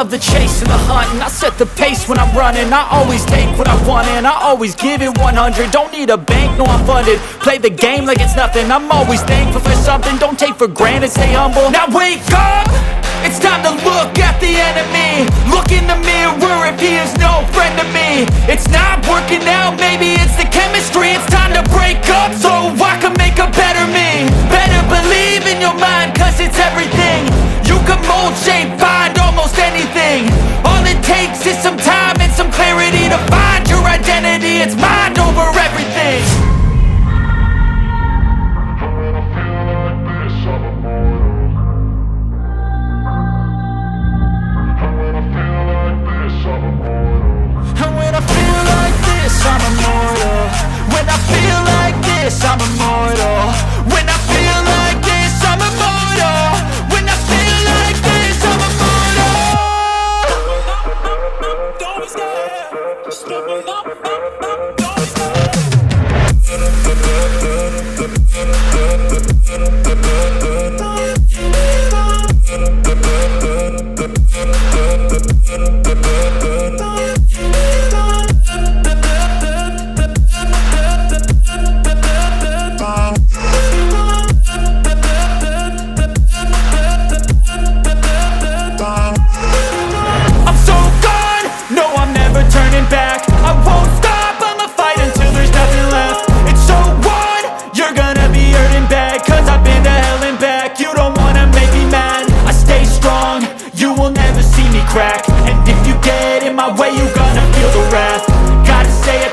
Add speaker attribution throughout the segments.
Speaker 1: love the chase and the hunt, and I set the pace when I'm running. I always take what I want and I always give it 100. Don't need a bank, no I'm funded. Play the game like it's nothing. I'm always thankful for something. Don't take for granted, stay humble. Now wake up! It's time to look at the enemy. Look in the mirror if he is no friend to me. It's not working out, maybe it's the chemistry. It's time to break up so I can make a better me. Better believe in your mind, cause it's everything. You can mold, shape, find almost anything. All it takes is some time and some clarity to find your identity. It's mind over everything. I'm immortal. When I feel like this, I'm immortal. When I feel like this, I'm immortal. When I feel like this, I'm immortal. Don't be scared. Just step up.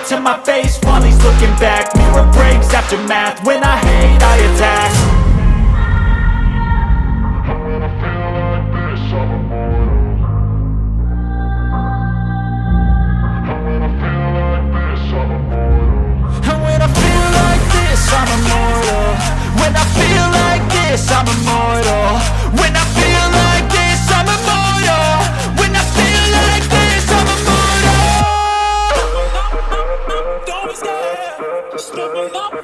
Speaker 1: To my face while he's looking back. Mirror breaks after math. When I hate, I attack. When I feel like this, I'm immortal. When I feel like this, I'm immortal. When I feel like this, I'm immortal. When I feel like this, I'm immortal. When I feel like this, I'm immortal. When I feel like this, I'm immortal. Just step up.